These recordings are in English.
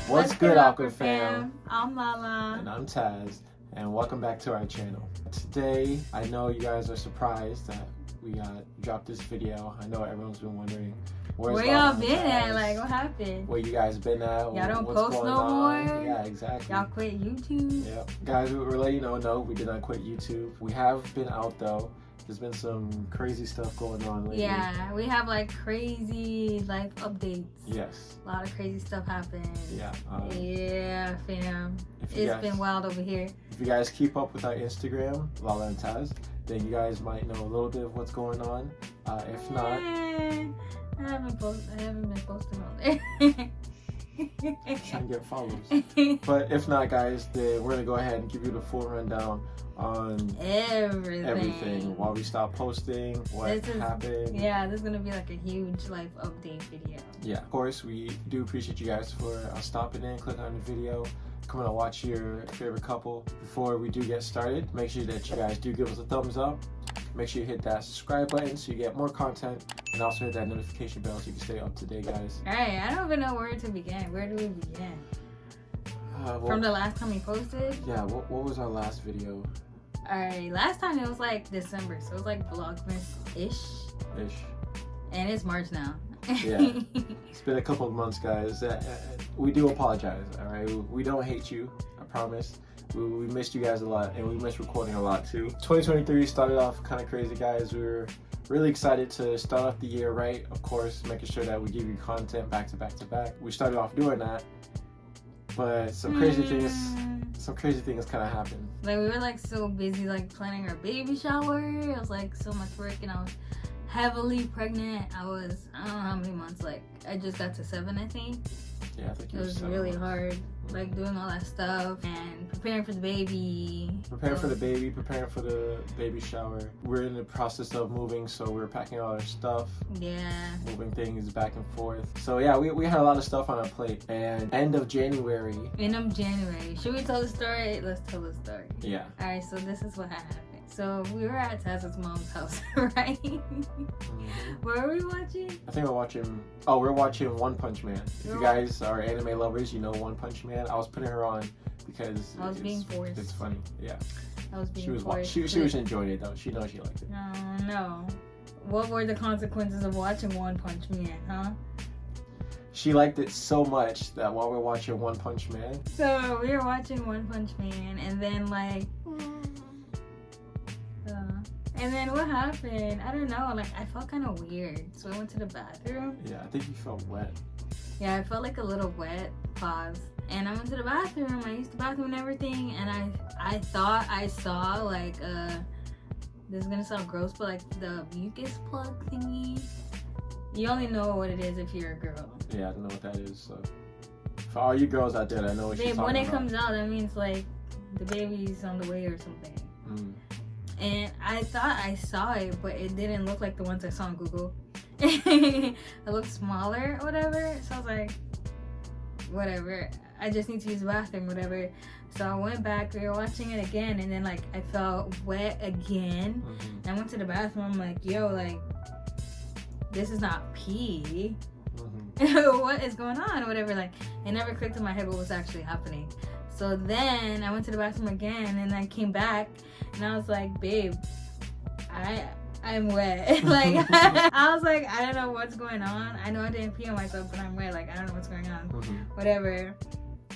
What's good, Awkward fam? I'm Lala. And I'm Taz, and welcome back to our channel. Today, I know you guys are surprised that we dropped this video. I know everyone's been wondering, where y'all been at? Like, what happened? Where you guys been at? Y'all don't what's post going no on? more? Yeah, exactly. Y'all quit YouTube? Yep. Guys, we're letting you know, no, we did not quit YouTube. We have been out though. There's been some crazy stuff going on lately. Yeah, we have like crazy life updates. Yes. A lot of crazy stuff happened. Yeah. Yeah, fam. It's been wild over here. If you guys keep up with our Instagram, Lala and Taz, then you guys might know a little bit of what's going on. If not, I haven't been posting on there. Trying to get follows. But if not, guys, then we're gonna go ahead and give you the full rundown on everything. Why we stopped posting, what happened. Yeah, this is gonna be like a huge life update video. Yeah, of course, we do appreciate you guys for stopping in, clicking on the video, coming to watch your favorite couple. Before we do get started, make sure that you guys do give us a thumbs up. Make sure you hit that subscribe button so you get more content, and also hit that notification bell so you can stay up to date, guys. Alright, I don't even know where to begin. Where do we begin? From the last time we posted? Yeah, what was our last video? Alright, last time it was like December, so it was like Vlogmas-ish. And it's March now. Yeah, it's been a couple of months, guys. We do apologize, alright? We don't hate you, I promise. We missed you guys a lot, and we missed recording a lot too. 2023 started off kind of crazy, guys. We were really excited to start off the year right, of course, making sure that we give you content back to back to back. We started off doing that, but some crazy things kind of happened. Like, we were like so busy like planning our baby shower. It was like so much work, and I was heavily pregnant. I don't know how many months, like I just got to 7, I think. Yeah, I think it was really hard, like doing all that stuff and preparing for the baby. Preparing for the baby shower. We're in the process of moving, so we're packing all our stuff. Yeah. Moving things back and forth. So yeah, we had a lot of stuff on our plate. And end of January. Should we tell the story? Let's tell the story. Yeah. Alright, so this is what happened. So we were at Taz's mom's house, right? What were we watching? I think we're watching One Punch Man. If you guys are anime lovers, you know One Punch Man. I was putting her on because I was being forced. It's funny, yeah. I was being forced. She was enjoying it though. She knows she liked it. No. What were the consequences of watching One Punch Man, huh? She liked it so much that while we're watching One Punch Man. So we were watching One Punch Man, and then like. And then what happened? I don't know. Like, I felt kind of weird. So I went to the bathroom. Yeah, I think you felt wet. Yeah, I felt like a little wet. Pause. And I went to the bathroom. I used the bathroom and everything. And I thought I saw, like, this is going to sound gross, but, like, the mucus plug thingy. You only know what it is if you're a girl. Yeah, I don't know what that is. So, for all you girls out there that know what she's talking about. When it comes out, that means, like, the baby's on the way or something. And I thought I saw it, but it didn't look like the ones I saw on Google. It looked smaller or whatever. So I was like, whatever. I just need to use the bathroom, whatever. So I went back, we were watching it again, and then like I felt wet again. And I went to the bathroom, I'm like, yo, like, this is not pee. What is going on or whatever. Like, it never clicked in my head what was actually happening. So then I went to the bathroom again, and I came back, and I was like, babe, I'm wet. Like, I was like, I don't know what's going on. I know I didn't pee on myself, but I'm wet. Like, I don't know what's going on. Whatever.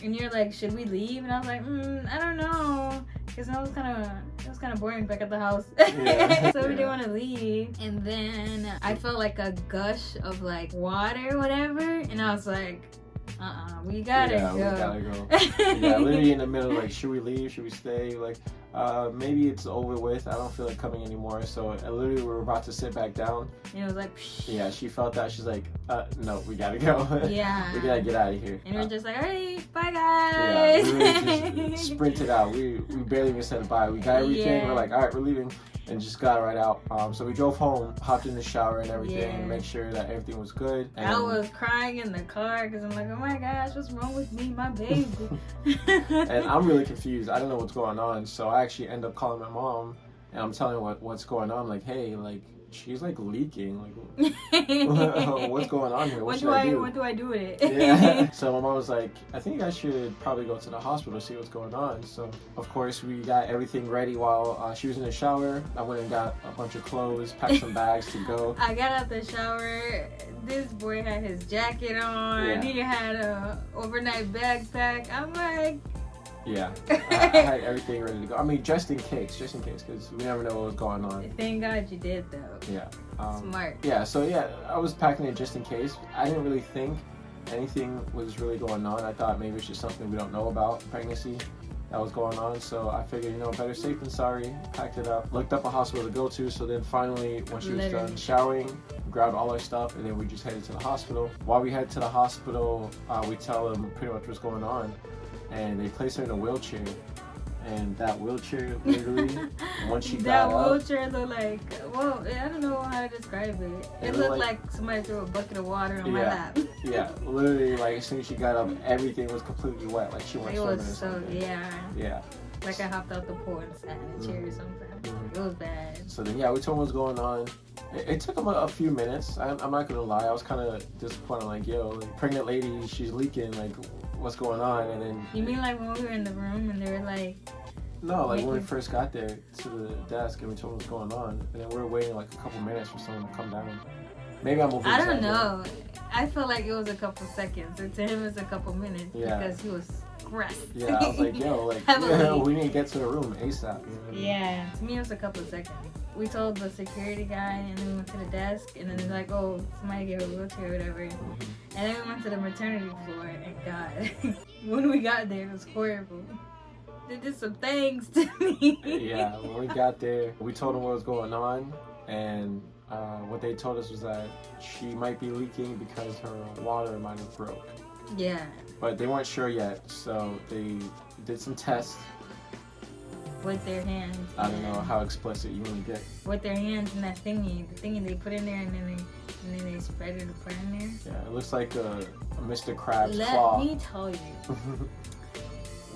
And you're like, should we leave? And I was like, I don't know. Because it was kind of boring back at the house. Yeah. So we didn't want to leave. And then I felt like a gush of like water or whatever. And I was like, we gotta go. Yeah, literally in the middle, like, should we leave? Should we stay? Like, maybe it's over with. I don't feel like coming anymore. So literally we were about to sit back down. And it was like, yeah, she felt that. She's like, no, we gotta go. Yeah. We gotta get out of here. And we're just like, all right, bye guys. Yeah, we just sprinted out. We barely even said bye. We got everything. Yeah. We're like, all right, we're leaving. And just got right out. So we drove home, hopped in the shower and everything, and make sure that everything was good. And I was crying in the car because I'm like, oh my gosh, what's wrong with me, my baby? And I'm really confused. I don't know what's going on. So I actually end up calling my mom and I'm telling her what's going on. Like, hey, like she's like leaking. Like, what's going on here? What should I do? What do I do with it? Yeah. So my mom was like, I think I should probably go to the hospital to see what's going on. So of course we got everything ready while she was in the shower. I went and got a bunch of clothes, packed some bags to go. I got out the shower. This boy had his jacket on. Yeah. He had a overnight backpack. I'm like, yeah, I had everything ready to go. I mean, just in case, because we never know what was going on. Thank God you did, though. Yeah. Smart. Yeah, so yeah, I was packing it just in case. I didn't really think anything was really going on. I thought maybe it's just something we don't know about pregnancy that was going on. So I figured, better safe than sorry. Packed it up, looked up a hospital to go to. So then finally, when she was done showering, grabbed all our stuff, and then we just headed to the hospital. While we head to the hospital, we tell them pretty much what's going on. And they placed her in a wheelchair, and that wheelchair literally, once she got up, that wheelchair looked like, well, I don't know how to describe it. It looked like somebody threw a bucket of water on my lap. Yeah, literally, like as soon as she got up, everything was completely wet, like she went swimming or something. Yeah. Like I hopped out the pool and sat in a chair or something. It was bad. So then, we told them what's going on. It took them a few minutes. I'm not gonna lie, I was kind of disappointed. Like, like, pregnant lady, she's leaking. Like, what's going on? And then you mean like when we were in the room and they were like, no, like when we first got there to the desk and we told them what's going on, and then we were waiting like a couple minutes for someone to come down. Maybe I'm over. I don't know. I felt like it was a couple seconds, and to him it's a couple minutes because he was stressed. Yeah, I was like, we need to get to the room ASAP. Yeah, to me it was a couple seconds. We told the security guy, and then we went to the desk, and then they're like, oh, somebody gave a wheelchair or whatever. And then we went to the maternity floor, and God, when we got there, it was horrible. They did some things to me. Yeah, when we got there, we told them what was going on, and what they told us was that she might be leaking because her water might have broke. Yeah. But they weren't sure yet, so they did some tests. With their hands. I don't know how explicit you want to get. With their hands and that thingy, the thingy they put in there, and then they spread it and put in there. Yeah, it looks like a Mr. Krabs claw.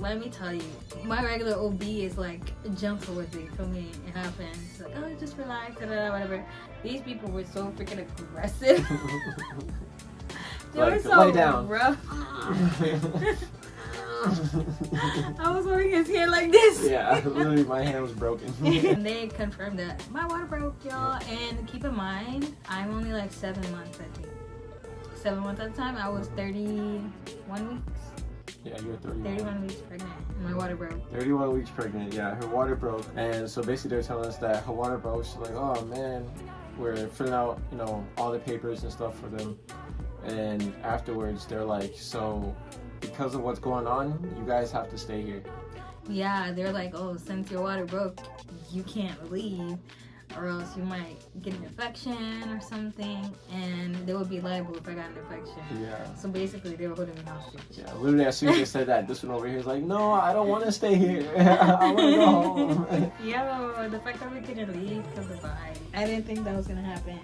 Let me tell you, my regular OB is like gentle with it. For me, it happens. It's like, oh, just relax, whatever. These people were so freaking aggressive. They were so lay down. rough. I was holding his hand like this. Yeah, literally my hand was broken. And they confirmed that my water broke, y'all. And keep in mind, I'm only like 7 months, I think. 7 months at the time. I was 31 weeks. Yeah, you were 31. 31 weeks pregnant. My water broke. 31 weeks pregnant, yeah. Her water broke. And so basically they're telling us that her water broke. She's like, oh man, we're filling out, all the papers and stuff for them. And afterwards they're like, so because of what's going on, you guys have to stay here. Yeah, they're like, oh, since your water broke, you can't leave, or else you might get an infection or something, and they would be liable if I got an infection. Yeah. So basically, they were holding me hostage. Yeah, literally as soon as they said that, this one over here is like, no, I don't want to stay here. I want to go home. Yo, the fact that we couldn't leave because of the I didn't think that was going to happen.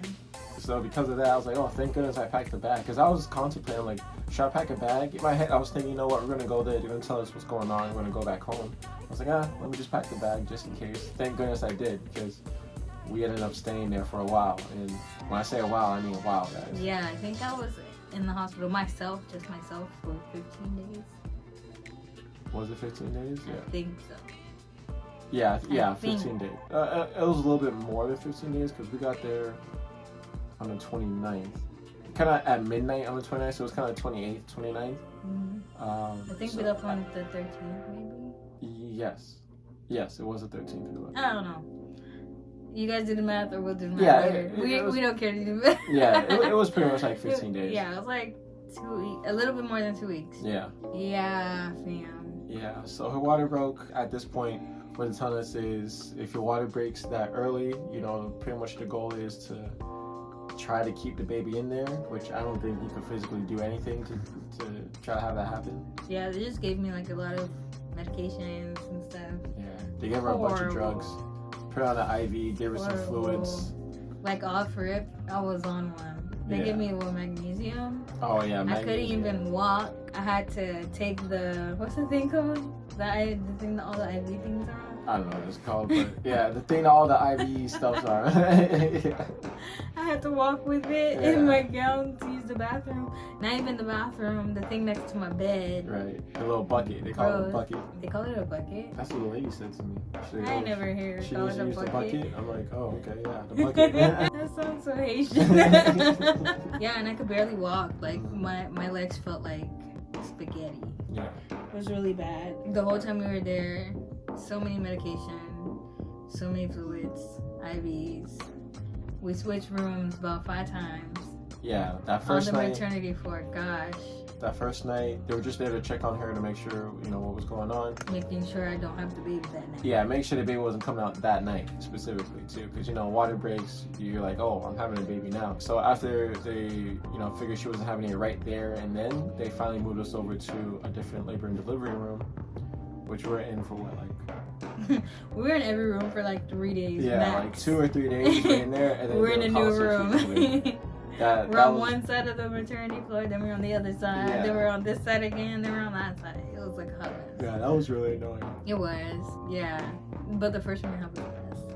So because of that, I was like, oh, thank goodness I packed the bag. Because I was contemplating, like, should I pack a bag? In my head, I was thinking, you know what, we're going to go there. They're going to tell us what's going on. We're going to go back home. I was like, let me just pack the bag just in case. Thank goodness I did, because we ended up staying there for a while. And when I say a while, I mean a while, guys. Yeah, I think I was in the hospital just myself, for 15 days. Was it 15 days? Yeah. I think so. Yeah, 15 days. It was a little bit more than 15 days because we got there on the 29th. Kind of at midnight on the 29th, so it was kind of 28th, 29th. Mm-hmm. I think we left on the 13th, maybe? Yes, it was the 13th. I don't know. You guys do the math, or we'll do the math later. We don't care to do math. Yeah, it was pretty much like 15 days. Yeah, it was like 2 weeks, a little bit more than 2 weeks. Yeah. Yeah, fam. Yeah, so her water broke at this point. What they're telling us is if your water breaks that early, pretty much the goal is to try to keep the baby in there, which I don't think you could physically do anything to try to have that happen. Yeah, they just gave me like a lot of medications and stuff. Yeah, they gave her a bunch of drugs. Put her on an IV, gave her some fluids. Like off rip, I was on one. They gave me a little magnesium. Oh yeah, magnesium. I couldn't even walk. I had to take the, what's the thing called? The thing that all the IV things are on. I don't know what it's called, but yeah, the thing that all the IVE stuffs are. Yeah. I had to walk with it in my gown to use the bathroom. Not even the bathroom, the thing next to my bed. Right, the little bucket. They call it a bucket. They call it a bucket? That's what the lady said to me. I never heard her call it a bucket. I'm like, oh, okay, yeah, the bucket. That sounds so Haitian. Yeah, and I could barely walk. Like, my legs felt like spaghetti. Yeah. It was really bad. The whole time we were there, so many medication, so many fluids, IVs. We switched rooms about 5 times. Yeah, that first night. On the maternity floor, gosh. That first night, they were just there to check on her to make sure, you know, what was going on. Making sure I don't have the baby that night. Yeah, make sure the baby wasn't coming out that night, specifically, too. Because, you know, water breaks, you're like, oh, I'm having a baby now. So after they, you know, figured she wasn't having it right there and then, they finally moved us over to a different labor and delivery room, which we're in for what, like... We were in every room for like 3 days. Yeah, max. like 2 or 3 days we're in there, and then we're in a new room. We're on one side of the maternity floor, then we're on the other side, then we're on this side again, then we're on that side. It was like a hot mess. Yeah, that was really annoying. It was, yeah. But the first one we had was the best.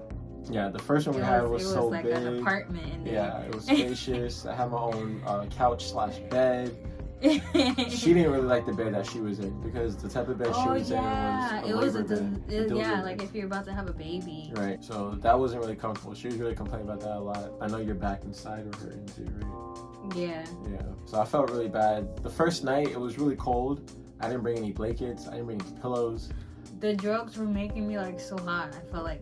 Yeah, the first one we had was so like big. It was like an apartment in there. Yeah, it was spacious. I had my own couch/bed. She didn't really like the bed that she was in because the type of bed she was in was a labor bed. Like if you're about to have a baby. Right, so that wasn't really comfortable. She was really complaining about that a lot. I know you're back inside of her too, right? Yeah. Yeah, so I felt really bad. The first night, it was really cold. I didn't bring any blankets. I didn't bring any pillows. The drugs were making me like so hot. I felt like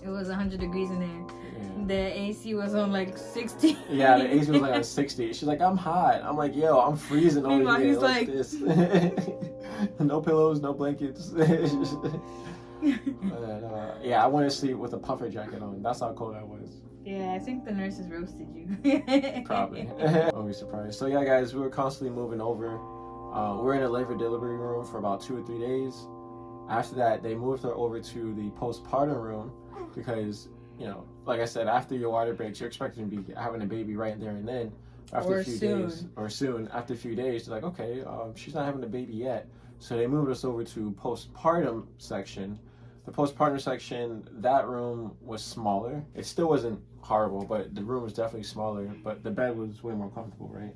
it was 100 degrees in there. Yeah. The AC was on like 60. Yeah, the AC was like on 60. She's like, I'm hot. I'm like, yo, I'm freezing over here. He's like this. No pillows, no blankets. Yeah, I wanted to sleep with a puffer jacket on. That's how cold I was. Yeah, I think the nurses roasted you. Probably. Won't be surprised. So yeah, guys, we were constantly moving over. We were in a labor delivery room for about 2 or 3 days. After that, they moved her over to the postpartum room because, you know, like I said, after your water breaks, you're expecting to be having a baby right there and then. After a few days, after a few days, they're like, okay, she's not having a baby yet. So they moved us over to postpartum section. The postpartum section, that room was smaller. It still wasn't horrible, but the room was definitely smaller. But the bed was way more comfortable, right?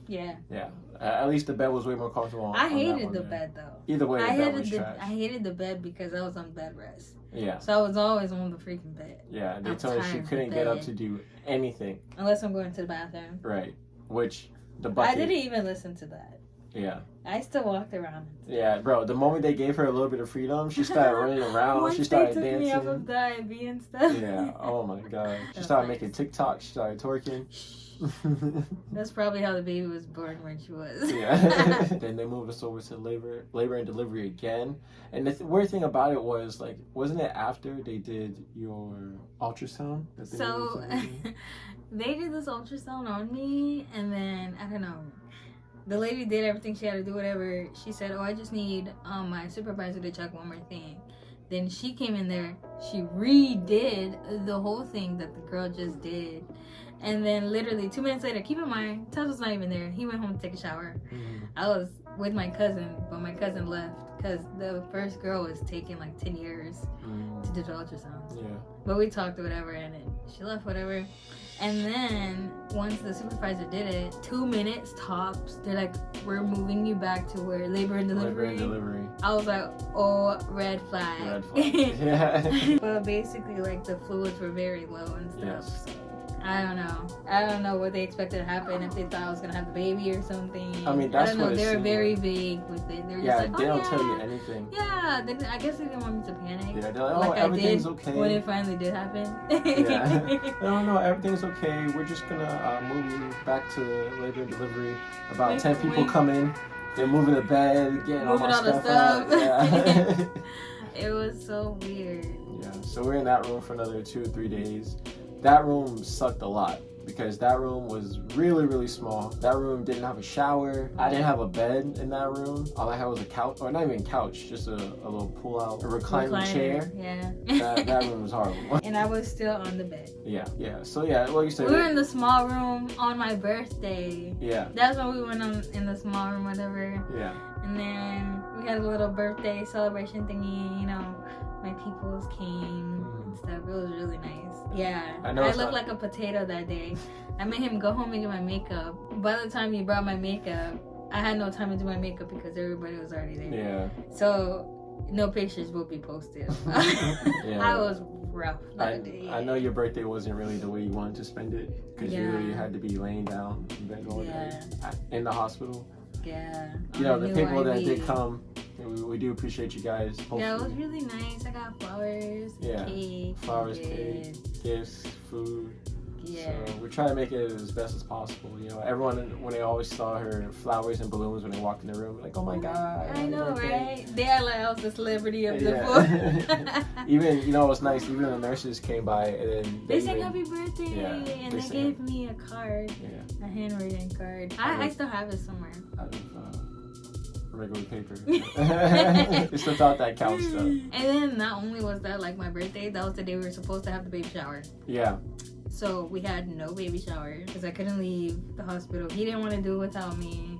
Yeah. Yeah. At least the bed was way more comfortable. I hated the bed though. Either way, the bed was trash. I hated the bed because I was on bed rest. Yeah. So I was always on the freaking bed. Yeah. They told her she couldn't get up to do anything unless I'm going to the bathroom. Right. Which the bucket. I didn't even listen to that. Yeah. I still walked around. Yeah, bro. The moment they gave her a little bit of freedom, she started running around. She started dancing. Me off of the IV and stuff. Yeah. Oh my god. She started making TikTok. She started twerking. That's probably how the baby was born when she was. Yeah. Then they moved us over to labor and delivery again. And the weird thing about it was, like, wasn't it after they did your ultrasound? So they did this ultrasound on me, and then I don't know. The lady did everything she had to do, whatever. She said, oh, I just need my supervisor to check one more thing. Then she came in there. She redid the whole thing that the girl just did. And then literally 2 minutes later, keep in mind, Tess was not even there. He went home to take a shower. Mm-hmm. I was with my cousin, but my cousin left because the first girl was taking like 10 years to do the ultrasounds. Yeah. But we talked or whatever, and then she left, whatever. And then once the supervisor did it, 2 minutes tops, they're like, we're moving you back to where labor and delivery. Labor and delivery. I was like, oh, red flag. Red flag. Yeah. But basically, like, the fluids were very low and stuff. Yes. I don't know what they expected to happen, if they thought I was gonna have the baby or something. I mean, that's I don't know. What They were very vague with it. They were just like, they don't tell you anything. Yeah, I guess they didn't want me to panic. Yeah, they're like, everything's okay. When it finally did happen. Yeah. No, everything's okay. We're just gonna move you back to labor and delivery. About 10 people come in. They're moving the bed, getting all the stuff out. Yeah. It was so weird. Yeah, so we're in that room for another 2 or 3 days. That room sucked a lot because that room was really, really small. That room didn't have a shower. I didn't have a bed in that room. All I had was a couch, or not even a couch, just a little pull-out, a reclining chair. Yeah. That room was horrible. And I was still on the bed. Yeah. So yeah, like you said. We were in the small room on my birthday. Yeah. That's when we went in the small room, whatever. Yeah. And then we had a little birthday celebration thingy, my peoples came and stuff. It was really nice. Yeah, I looked like a potato that day. I made him go home and get my makeup. By the time he brought my makeup, I had no time to do my makeup because everybody was already there. Yeah. So no pictures will be posted. Yeah. I was rough that day. I know your birthday wasn't really the way you wanted to spend it because you really had to be laying down in bed all day in the hospital. Yeah. You know, the people that did come, we do appreciate you guys. Hopefully. Yeah, it was really nice. I got flowers, cake, cake, gifts, food. Yeah. So we try to make it as best as possible. You know, everyone when they always saw her flowers and balloons when they walked in the room, like, oh my God. I know, right? They are like I was the celebrity of the floor. Even, you know, it was nice. Even the nurses came by and then they sang happy birthday and they gave me a card, a handwritten card. I still have it somewhere. Out of regular paper. It's the thought that counts, though. And then not only was that like my birthday, that was the day we were supposed to have the baby shower. Yeah. So we had no baby shower because I couldn't leave the hospital. He didn't want to do it without me.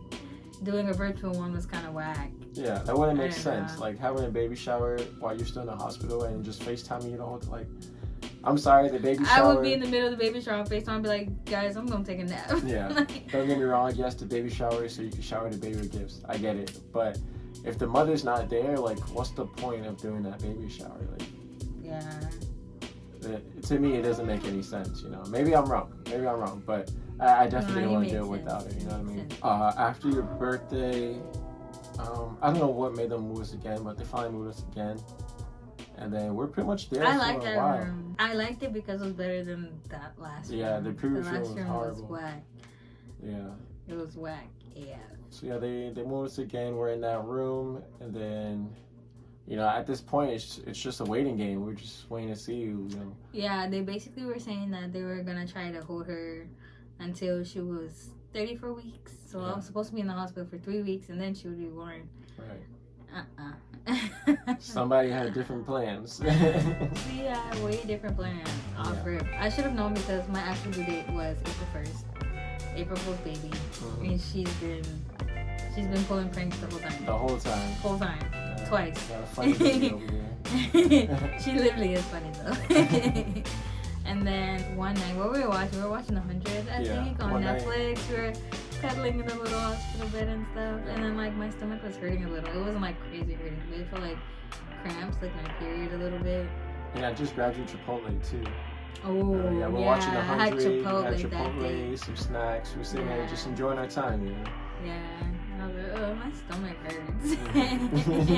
Doing a virtual one was kind of whack. Yeah, that wouldn't make sense. Like having a baby shower while you're still in the hospital and just FaceTiming you the whole like. I'm sorry, the baby shower. I would be in the middle of the baby shower on FaceTime and be like, guys, I'm gonna take a nap. Yeah. Don't get me wrong. Yes, the baby shower so you can shower the baby with gifts. I get it, but if the mother's not there, like, what's the point of doing that baby shower? Like. Yeah. To me, it doesn't make any sense, you know. Maybe I'm wrong, but I definitely don't want to do it without it, you know what I mean? After your birthday, I don't know what made them move us again, but they finally moved us again. And then we're pretty much there for a while. I like that room. I liked it because it was better than that last room. Yeah, the previous room was horrible. Was whack. Yeah. It was whack, yeah. So yeah, they moved us again. We're in that room, and then... You know, at this point, it's just a waiting game. We're just waiting to see you know. Yeah, they basically were saying that they were going to try to hold her until she was 34 weeks. So I was supposed to be in the hospital for 3 weeks, and then she would be born. Right. Somebody had different plans. We had way different plans. I should have known because my actual due date was April 1st. April Fool's baby. Mm-hmm. And she's been pulling pranks the whole time. Whole time. Twice. Funny baby over there. She literally is funny though. And then one night, what we were watching 100, I think, on Netflix. We were cuddling in the little hospital bed and stuff. And then like my stomach was hurting a little. It wasn't like crazy hurting, but it felt like cramps, like my period a little bit. Yeah, I just grabbed you Chipotle too. Oh, yeah, we're watching 100. I had Chipotle, we had Chipotle, some snacks. We're sitting there just enjoying our time, you know. Yeah. I was like, oh, my stomach hurts.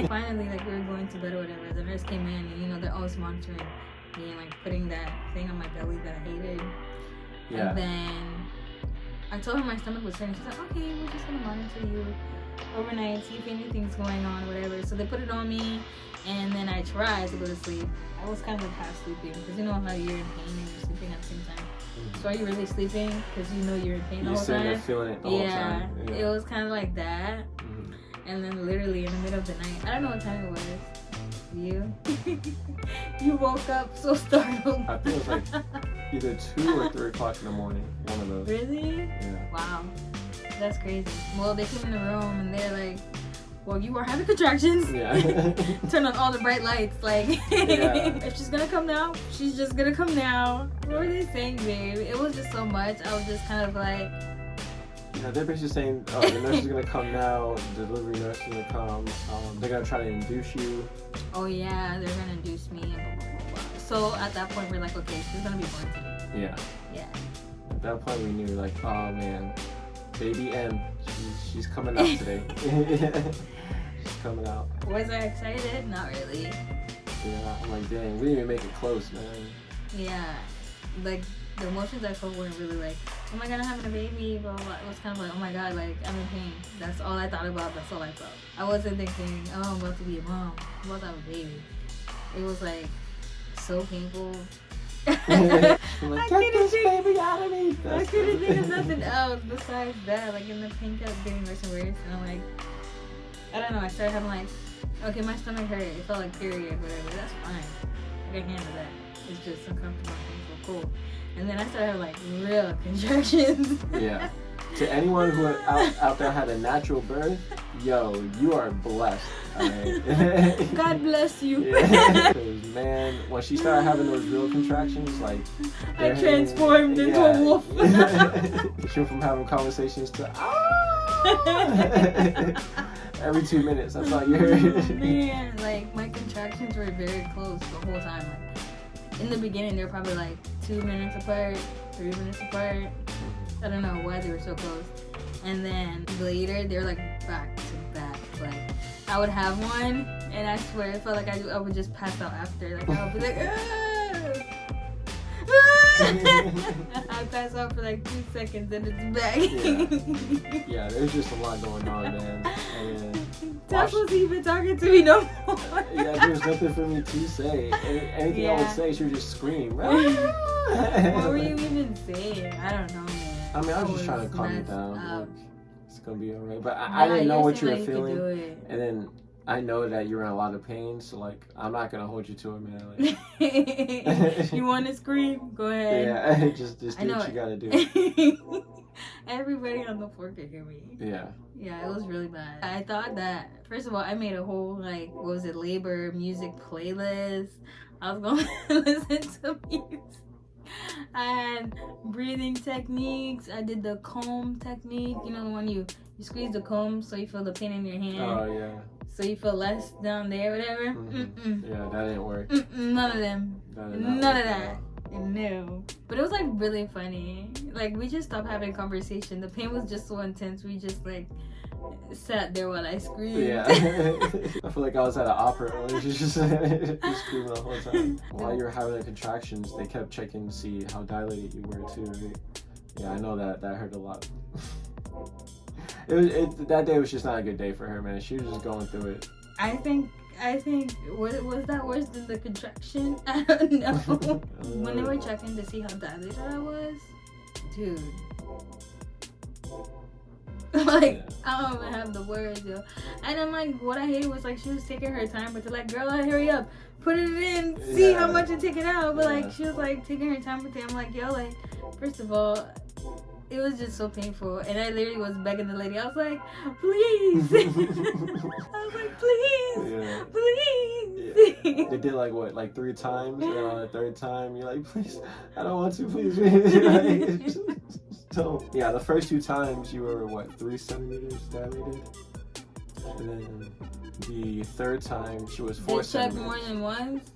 Finally, like, we were going to bed or whatever. The nurse came in and, you know, they're always monitoring me and, like, putting that thing on my belly that I hated. Yeah. And then I told her my stomach was hurting. She's like, okay, we're just going to monitor you overnight, see if anything's going on or whatever. So they put it on me, and then I tried to go to sleep. I was kind of like half sleeping because you know how you're in pain and you're sleeping at the same time. So are you really sleeping because you know you're in pain the whole time? You're sitting there feeling it the whole time. Yeah, it was kind of like that. And then literally in the middle of the night, I don't know what time it was. You? You woke up so startled. I think it was like either 2 or 3 o'clock in the morning. One of those. Really? Yeah. Wow. That's crazy. Well, they came in the room and they're like, well, you are having contractions. Yeah. Turn on all the bright lights. Like, if she's gonna come now, she's just gonna come now. What were they saying, babe? It was just so much. I was just kind of like... Yeah, they're basically saying, oh, the nurse is gonna come now, the delivery nurse is gonna come, they're gonna try to induce you. Oh yeah, they're gonna induce me, blah, blah, blah, blah. So at that point, we're like, okay, she's gonna be born today. Yeah. Yeah. At that point, we knew, like, oh man, baby M, she's coming out today. She's coming out. Was I excited? Not really. Yeah, I'm like, dang, we didn't even make it close, man. Yeah, like, the emotions I felt weren't really like, oh my god, I'm having a baby, blah, blah, blah. It was kind of like, oh my god, like, I'm in pain. That's all I thought about. That's all I felt. I wasn't thinking, oh, I'm about to be a mom. I'm about to have a baby. It was, like, so painful. Like, get this baby out of me. I couldn't think of nothing else besides that. Like, and the pain kept getting worse and worse. And I'm like, I don't know. I started having, like, okay, my stomach hurt. It felt like period, whatever. That's fine. I can handle that. It's just uncomfortable, painful, cool. And then I started having, like, real contractions. Yeah. To anyone who out there had a natural birth, yo, you are blessed. Right? God bless you. Yeah. 'Cause, man, when she started having those real contractions, like I transformed into a wolf. She went from having conversations to every 2 minutes. That's all you heard. Oh, man, like my contractions were very close the whole time. Like in the beginning, they were probably like 2 minutes apart, 3 minutes apart. I don't know why they were so close. And then later, they were like back to back. Like I would have one, and I swear it felt like I would just pass out after. Like I would be like, I pass out for like 2 seconds, and it's back. Yeah, there's just a lot going on, man. Tess wasn't even talking to me no more. Yeah, there's nothing for me to say. Anything I would say, she would just scream. What were you even saying? I don't know, man. I mean, I was just trying to calm you down. Like, it's gonna be alright. But I didn't know what you were feeling. And then I know that you're in a lot of pain, so like I'm not gonna hold you to it, man. Like, you want to scream? Go ahead. Yeah, just do what you gotta do. Everybody on the floor could hear me. Yeah. Yeah, it was really bad. I thought that, first of all, I made a whole, like, what was it, labor music playlist. I was going to listen to music. I had breathing techniques. I did the comb technique. You know, when you squeeze the comb so you feel the pain in your hand. Oh, yeah. So you feel less down there, whatever. Mm-hmm. Yeah, that didn't work. None of them. None of that. No. But it was like really funny. Like we just stopped having conversation. The pain was just so intense. We just like sat there while I screamed. Yeah. I feel like I was at an opera where she just screaming the whole time. While you were having the contractions, they kept checking to see how dilated you were too, right? Yeah, I know that hurt a lot. That day was just not a good day for her, man. She was just going through it. I think was that worse than the contraction? I don't know. When they were checking to see how dilated I was, dude. Like, yeah. I don't even have the words, yo. And then like what I hated was like she was taking her time, but to like, girl, hurry up, put it in, see how much you take it out. But like she was like taking her time with it. I'm like, yo, like first of all, it was just so painful, and I literally was begging the lady. I was like, please. I was like, please, please. Yeah. They did like what, like 3 times, and on the 3rd time, you're like, please, I don't want to, please. So yeah, the first 2 times you were what, 3 centimeters dilated, and then the 3rd time she was 4 centimeters. They checked more than once.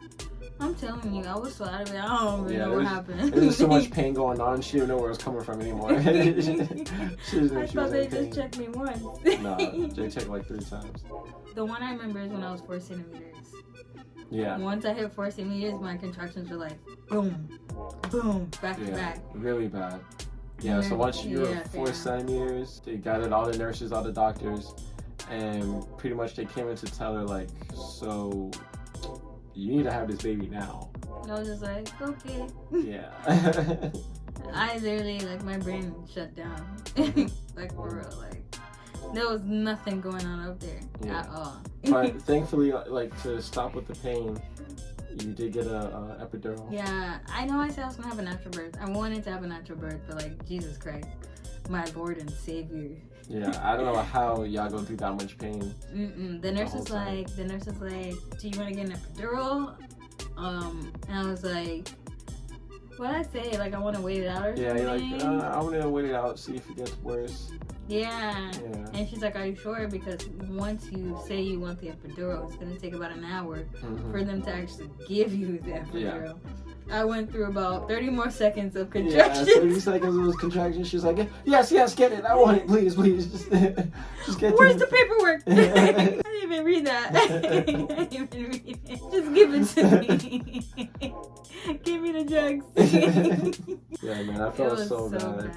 I'm telling you, I was so out of it. I don't even know what happened. There was so much pain going on, she didn't know where it was coming from anymore. I thought they just checked me once. No, they checked like 3 times. The one I remember is when I was 4 centimeters. Yeah. Once I hit 4 centimeters, my contractions were like, boom, boom, back to back. Really bad. Yeah, so once you were 4 centimeters, they gathered all the nurses, all the doctors, and pretty much they came in to tell her like, so you need to have this baby now. And I was just like, okay. Yeah. I literally, like, my brain shut down. Like, for real, like, there was nothing going on up there at all. But thankfully, like, to stop with the pain, you did get a epidural. Yeah, I know I said I was gonna have a natural birth. I wanted to have a natural birth, but like, Jesus Christ, my Lord and Savior. Yeah, I don't know how y'all go through that much pain. The nurse was like, do you want to get an epidural? And I was like, what'd I say? Like, I want to wait it out or something? Yeah, you're like, I want to wait it out, see if it gets worse. Yeah. And she's like, are you sure? Because once you say you want the epidural, it's going to take about an hour for them to actually give you the epidural. Yeah. I went through about 30 more seconds of contractions. Yeah, 30 seconds of those contractions. She's like, yes, get it. I want it. Please. Just get Where's the paperwork? I didn't even read that. I didn't even read it. Just give it to me. Give me the drugs. Yeah, man, I felt so bad.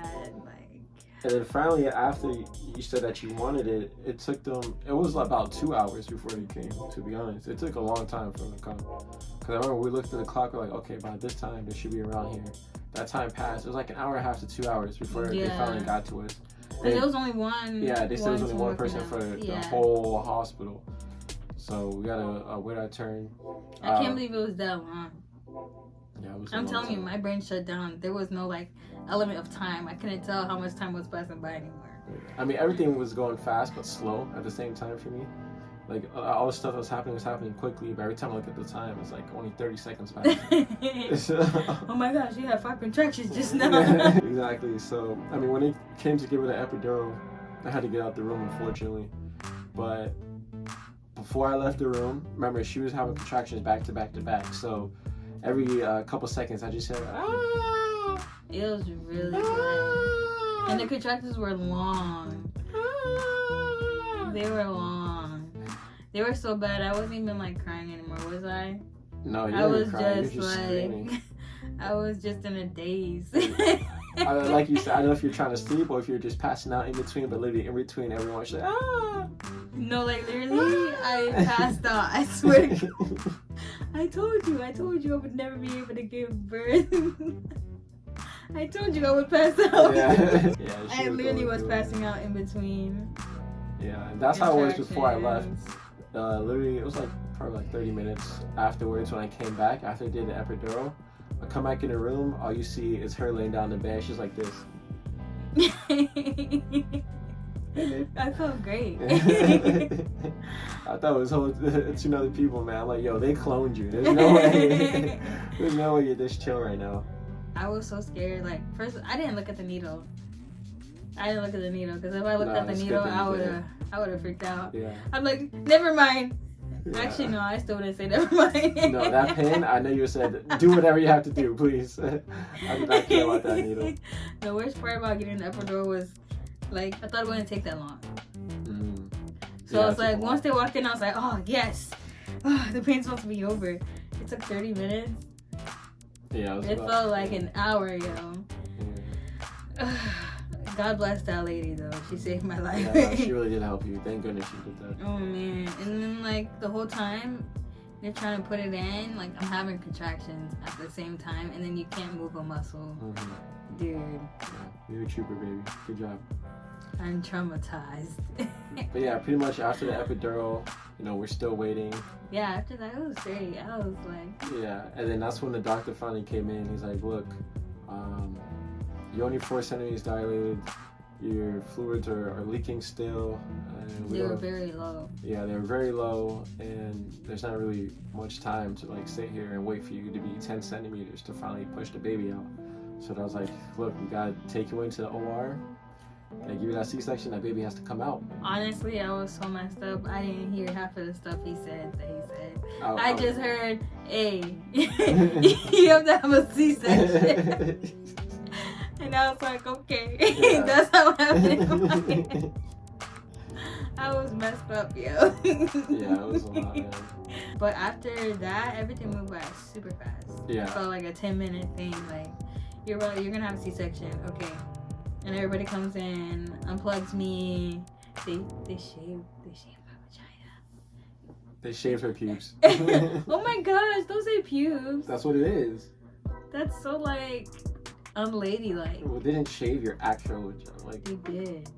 And then finally, after you said that you wanted it, it took them, it was about 2 hours before they came, to be honest. It took a long time for them to come. Because I remember we looked at the clock, we're like, okay, by this time, they should be around here. That time passed. It was like an hour and a half to 2 hours before they finally got to us. And there was only one. Yeah, they said there was only one person for the whole hospital. So we gotta wait our turn. I can't believe it was that long. Yeah, it was. I'm telling you, my brain shut down. There was no like element of time. I couldn't tell how much time was passing by anymore. I mean, everything was going fast but slow at the same time for me. Like all the stuff that was happening quickly, but every time I look at the time, it's like only 30 seconds past. Oh my gosh, you had 5 contractions just now. Exactly. So I mean, when it came to give her the epidural, I had to get out the room, unfortunately. But before I left the room, remember she was having contractions back to back to back. So every couple seconds, I just said, ah. It was really good. And the contractions were long. They were long. They were so bad. I wasn't even like crying anymore, was I? No, you I was weren't crying. just You're just like, screaming. I was just in a daze. Like you said, I don't know if you're trying to sleep or if you're just passing out in between, but literally in between, everyone's like, ah. No, like literally, I passed out. I swear to God. I told you I would never be able to give birth. I told you I would pass out. Yeah. I literally was passing out in between. Yeah, and that's how it was before I left. Literally, it was like probably like 30 minutes afterwards when I came back after I did the epidural. I come back in the room, all you see is her laying down in the bed. She's like this. I felt great. I thought it was whole 2 other people, man. I'm like, yo, they cloned you. There's no way. There's no way you're this chill right now. I was so scared. Like, first, I didn't look at the needle. Because if I looked at the needle, I would have freaked out. Yeah. I'm like, never mind. Yeah. Actually, no, I still wouldn't say never mind. No, that pin, I know you said, do whatever you have to do, please. I did not care about that needle. The worst part about getting the epidural was, like, I thought it wouldn't take that long. So Yeah, I was like, once they walked in, I was like, oh, yes. Oh, the pain's supposed to be over. It took 30 minutes. Yeah, it felt like an hour, yo. Yeah. God bless that lady, though. She saved my life. Yeah, she really did help you. Thank goodness she did that. Oh, man. And then, like, the whole time, they're trying to put it in. Like, I'm having contractions at the same time, and then you can't move a muscle. Mm-hmm. Dude. Yeah, you're a trooper, baby. Good job. I'm traumatized. But yeah, pretty much after the epidural, you know, we're still waiting. Yeah, after that, it was great. I was like... Yeah, and then that's when the doctor finally came in. He's like, look, you're only 4 centimeters dilated. Your fluids are leaking still. They were very low. Yeah, they were very low, and there's not really much time to like sit here and wait for you to be 10 centimeters to finally push the baby out. So I was like, look, we gotta take you into the OR. Gotta give you that C-section. That baby has to come out. Honestly, I was so messed up. I didn't hear half of the stuff he said. I just heard, hey, you have to have a C-section. And I was like, okay, yeah. That's how it happened. I was messed up, yo. Yeah, it was a lot, man. But after that, everything moved by super fast. Yeah. It felt like a 10-minute thing. Like, you're gonna have a C-section, okay. And everybody comes in, unplugs me. They shave my vagina. They shaved her pubes. Oh my gosh, don't say pubes. That's what it is. That's so like unladylike. Well, they didn't shave your actual vagina. Like they did.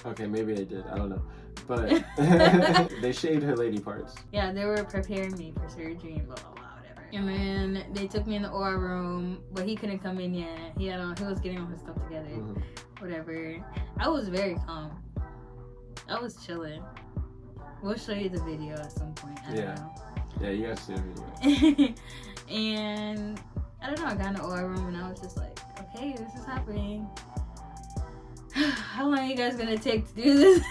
Okay, maybe they did. I don't know. But they shaved her lady parts. Yeah, they were preparing me for surgery and blah blah blah, whatever. And then they took me in the OR room, but he couldn't come in yet. He was getting all his stuff together. Mm-hmm. Whatever. I was very calm. I was chilling. We'll show you the video at some point. I don't know. Yeah, you guys see the video. And I don't know, I got in the OR room and I was just like, okay, this is happening. How long are you guys gonna take to do this?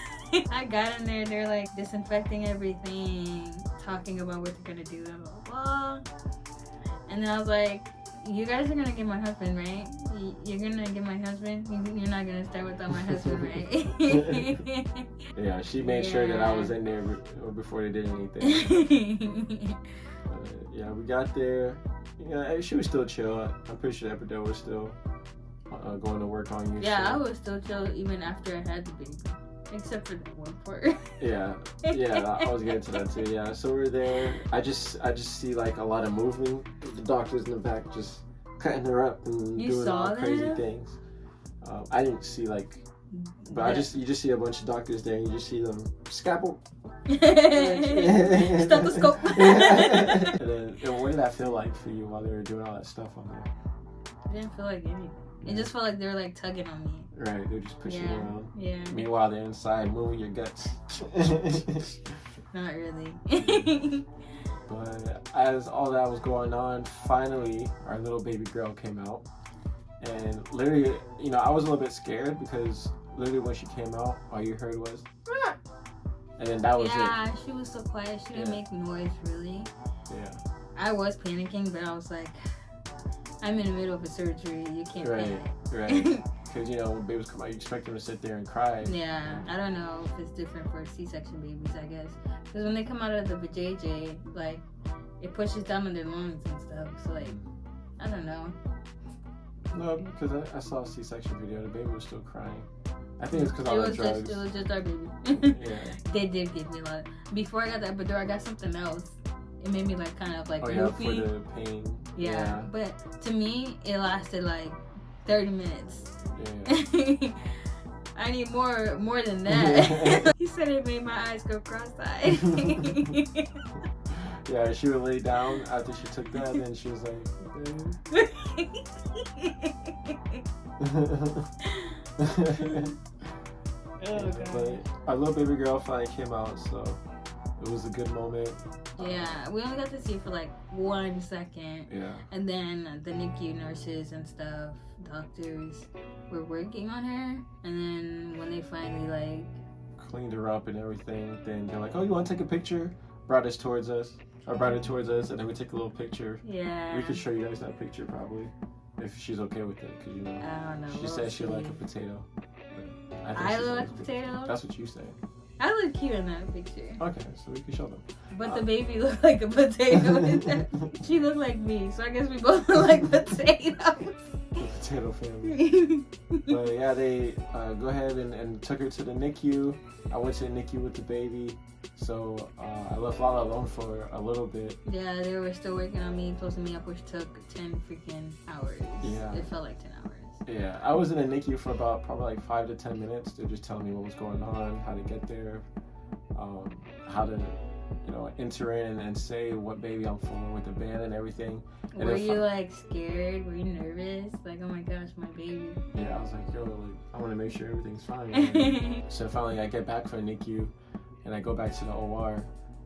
I got in there, they're like disinfecting everything, talking about what they're gonna do, blah, blah, blah. And then I was like, you guys are gonna get my husband, right? You're gonna get my husband? You're not gonna start without my husband, right? Yeah, she made sure that I was in there before they did anything. Yeah, we got there. Yeah, she was still chill. I'm pretty sure the epidural was still going to work on you. Yeah, so. I was still chill even after I had the baby. Except for the one part. Yeah, I was getting to that too. Yeah, so we're there. I just see like a lot of moving. The doctors in the back just cutting her up and doing all crazy things. I didn't see like, but you just see a bunch of doctors there, and you just see them scalpel, Stethoscope. And what did that feel like for you while they were doing all that stuff on there? It didn't feel like anything. It just felt like they were like tugging on me. Right, they were just pushing you around. Yeah. Meanwhile, they're inside moving your guts. Not really. But as all that was going on, finally, our little baby girl came out. And literally, I was a little bit scared because literally when she came out, all you heard was, ah! And then that was it. Yeah, she was so quiet. She didn't make noise, really. Yeah. I was panicking, but I was like, I'm in the middle of a surgery. You can't panic. Right. Because, when babies come out, you expect them to sit there and cry. Yeah, I don't know if it's different for C-section babies, I guess. Because when they come out of the vajayjay, like, it pushes down on their lungs and stuff. So, like, I don't know. No, because I saw a C-section video. The baby was still crying. I think it's because all the drugs. It was just our baby. Yeah. They did give me a lot. Before I got the epidural, I got something else. It made me, like, kind of, like, goofy. For the pain. Yeah. But to me, it lasted, like, 30 minutes. Yeah. I need more than that. He said it made my eyes go cross-eyed. Yeah, she would lay down after she took that, and she was like, Oh, God. But our little baby girl finally came out, so it was a good moment. Yeah, we only got to see it for like 1 second. Yeah. And then the NICU nurses and stuff, doctors, were working on her. And then when they finally like cleaned her up and everything, then they're like, "Oh, you want to take a picture?" Brought it towards us, and then we take a little picture. Yeah. We could show you guys that picture probably, if she's okay with it, because I don't know. she said she liked a potato. I look like a potato. That's what you say. I look cute in that picture. Okay, so we can show them. But the baby looked like a potato. She looked like me, so I guess we both look like potatoes. The potato family. But yeah, they go ahead and took her to the NICU. I went to the NICU with the baby, so I left Lala alone for a little bit. Yeah, they were still working on me, closing me up, which took 10 freaking hours. Yeah. It felt like 10 hours. Yeah, I was in a NICU for about probably like 5 to 10 minutes. They're just telling me what was going on, how to get there, how to, enter in and say what baby I'm for with the band and everything. And were you like scared? Were you nervous? Like, oh my gosh, my baby. Yeah, I was like, I want to make sure everything's fine. So finally I get back from the NICU and I go back to the OR.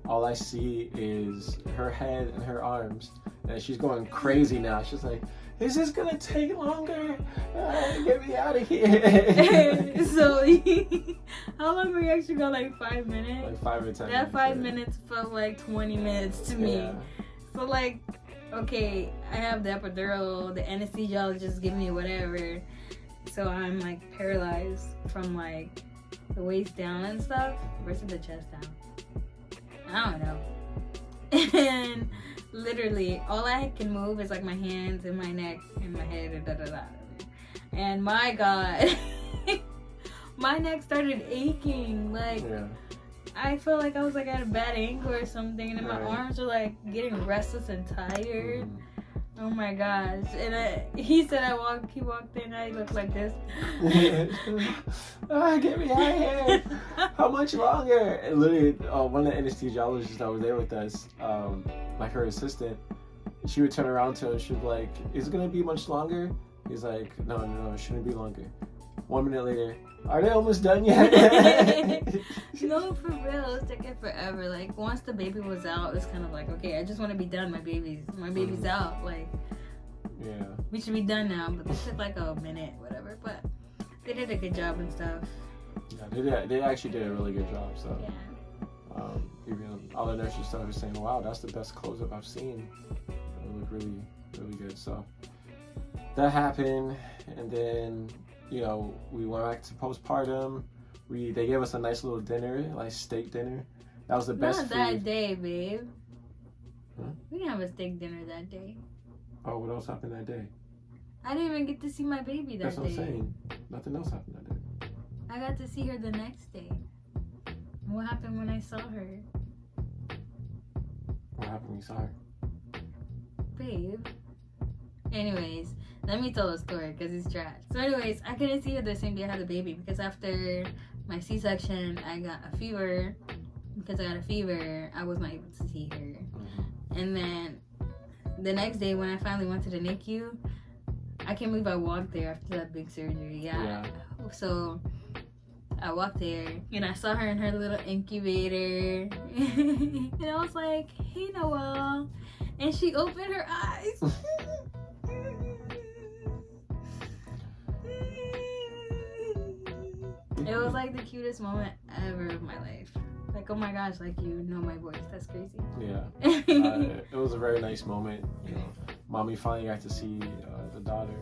All I see is her head and her arms, and she's going crazy now. She's like, "Is this gonna take longer? Get me out of here!" So, how long were you actually gone? Like 5 minutes? Like 5 or 10 that minutes. 5 minutes felt like 20 minutes to me. Yeah. So, like, okay, I have the epidural, the anesthesiologist give me whatever. So I'm like paralyzed from like the waist down and stuff versus the chest down. I don't know. And literally, all I can move is like my hands and my neck and my head and da-da-da. And my God, my neck started aching. Like, I felt like I was like at a bad angle or something. And then my arms were like getting restless and tired. Oh my gosh. And he said he walked in, I looked like this. Get me out of here. How much longer? And literally, one of the anesthesiologists that was there with us, like her assistant, she would turn around to him and she'd be like, "Is it going to be much longer?" He's like, no, it shouldn't be longer. 1 minute later, "Are they almost done yet?" No, for real, it's taking forever. Like, once the baby was out, it's kind of like, okay, I just want to be done. My baby's out. Like, yeah, we should be done now. But this took like a minute, whatever. But they did a good job and stuff. Yeah, they actually did a really good job. So, yeah. Even all the nurses started saying, "Wow, that's the best close-up I've seen." It looked really, really good. So that happened, and then we went back to postpartum. They gave us a nice little dinner, like steak dinner. That was the best food. Not that day, babe. Huh? We didn't have a steak dinner that day. Oh, what else happened that day? I didn't even get to see my baby that day. That's what I'm saying. Nothing else happened that day. I got to see her the next day. What happened when I saw her? What happened when you saw her? Babe. Anyways, let me tell the story because it's trash. So anyways, I couldn't see her the same day I had the baby because after my C-section, I got a fever because I got a fever, I was not able to see her. And then the next day when I finally went to the NICU, I can't believe I walked there after that big surgery. Yeah. So I walked there and I saw her in her little incubator. And I was like, hey, Noelle. And she opened her eyes. It was like the cutest moment ever of my life. Like, oh my gosh, like you know my voice. That's crazy. Yeah. It was a very nice moment. You know, mommy finally got to see the daughter.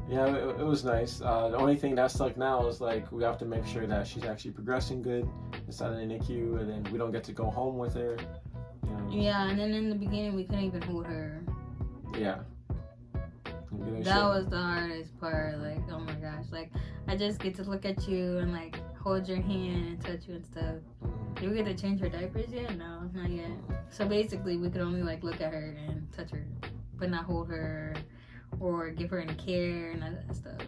Yeah, it was nice. The only thing that stuck now is like we have to make sure that she's actually progressing good inside of the NICU, and then we don't get to go home with her. You know. Yeah, and then in the beginning we couldn't even hold her. Yeah. That was the hardest part. Like, oh my gosh, like I just get to look at you and like hold your hand and touch you and stuff. Did we get to change her diapers yet? No, not yet. So basically, we could only like look at her and touch her, but not hold her or give her any care and all that stuff.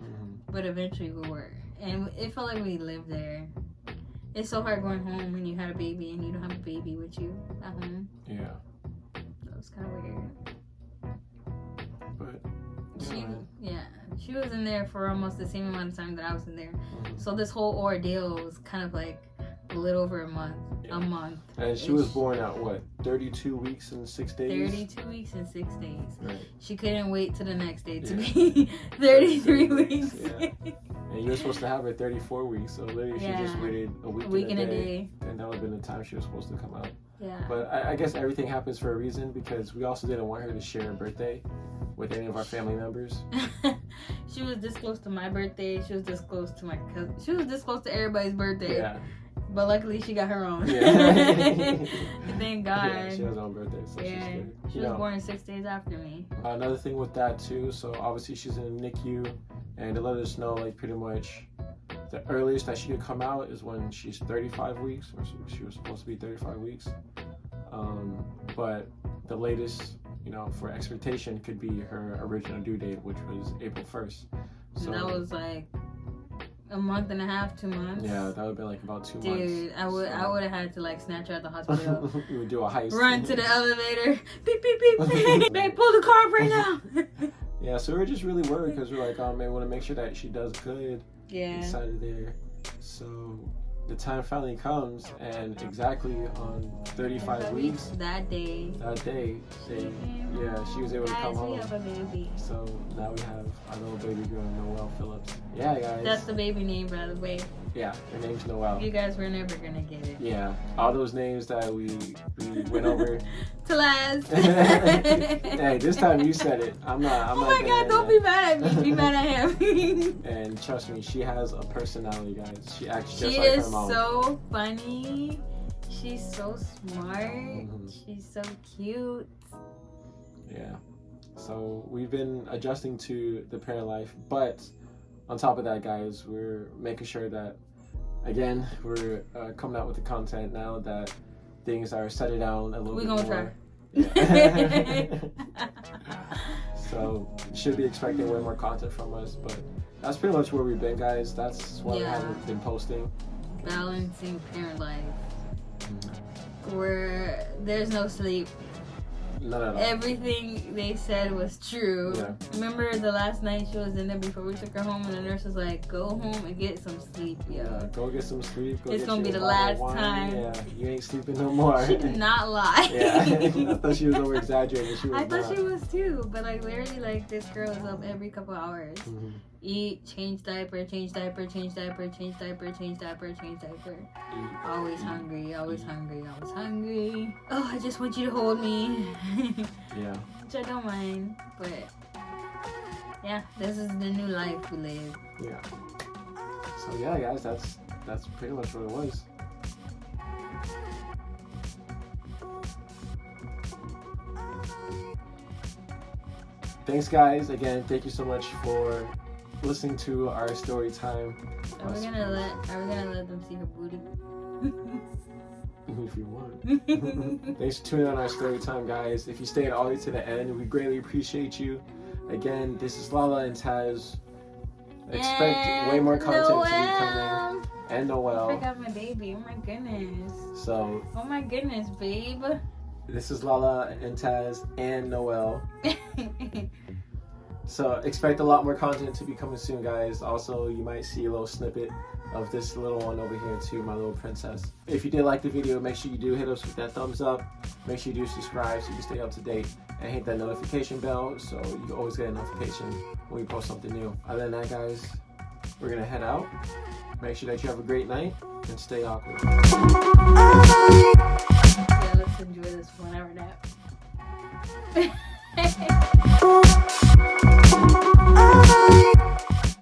But eventually we were, and it felt like we lived there. It's so hard going home when you had a baby and you don't have a baby with you at home. Yeah. That was kind of weird. But she was in there for almost the same amount of time that I was in there. So this whole ordeal was kind of like a little over a month. And she was born at what, 32 weeks and 6 days? 32 weeks and 6 days. Right. She couldn't wait till the next day to be 33 weeks. Yeah. And you were supposed to have her 34 weeks, so literally she just waited a week and a day. And that would have been the time she was supposed to come out. Yeah. But I guess everything happens for a reason, because we also didn't want her to share a birthday with any of our family members. She was this close to my birthday. She was this close to my cousin. She was this close to everybody's birthday. Yeah. But luckily she got her own. Yeah. Thank God. Yeah, she has her own birthday, so she's good. She was born 6 days after me. Another thing with that too, so obviously she's in a NICU, and they let us know like pretty much the earliest that she could come out is when she's 35 weeks, or she was supposed to be 35 weeks. But the latest, you know, for expectation could be her original due date, which was April 1st. So that was like a month and a half, 2 months. Yeah, that would have been like about 2 months. Dude, I would have had to like snatch her at the hospital. You would do a heist. Run to the elevator. Beep, beep, beep. Babe, pull the car up right now. Yeah, so we're just really worried because we're like, oh man, we want to make sure that she does good inside of there. So the time finally comes, and exactly on 35 weeks, that day, she was able to come home. We have a baby. So now we have our little baby girl, Noelle Phillips. Yeah, guys. That's the baby name, by the way. Yeah, her name's Noelle. You guys were never gonna get it. Yeah, all those names that we went over. To last. Hey, this time you said it. I'm not. Oh my God! Don't be mad at me. Be mad at him. And trust me, she has a personality, guys. She acts just she like is her mom. So funny. She's so smart. She's so cute. Yeah. So we've been adjusting to the parent life, but on top of that, guys, we're making sure that, again, we're coming out with the content now that things are settled down a little bit more. We're gonna try. Yeah. So you should be expecting way more content from us, but that's pretty much where we've been, guys. That's why we haven't been posting. Balancing parent life. Where there's no sleep. None at all. Everything they said was true. Yeah. Remember the last night she was in there before we took her home, and the nurse was like, "Go home and get some sleep, yo." Yeah, go get some sleep. It's gonna be the last time. Yeah, you ain't sleeping no more. She did not lie. Yeah, I thought she was over exaggerating. I thought she was too, but like literally, like this girl is up every couple hours. Eat, change diaper, change diaper, change diaper, change diaper, change diaper, change diaper. Always hungry, always hungry, always hungry. Oh, I just want you to hold me. Yeah. Which I don't mind, but yeah, this is the new life we live. Yeah. So yeah, guys, that's pretty much what it was. Thanks, guys. Again, thank you so much for listening to our story time. Are we gonna let them see her booty? If you want. Thanks for tuning on our story time, guys. If you stayed all the way to the end, we greatly appreciate you. Again, this is LALA and Taz. Expect way more content to be coming. and I Noel. forgot my baby. Oh my goodness. So, Oh my goodness, babe. this is Lala and Taz and Noel. So expect a lot more content to be coming soon, guys. Also, you might see a little snippet of this little one over here too, my little princess. If you did like the video, make sure you do hit us with that thumbs up. Make sure you do subscribe so you can stay up to date, and hit that notification bell so you can always get a notification when we post something new. Other than that, guys, we're gonna head out. Make sure that you have a great night and stay awkward. Yeah, let's enjoy this 1 hour nap.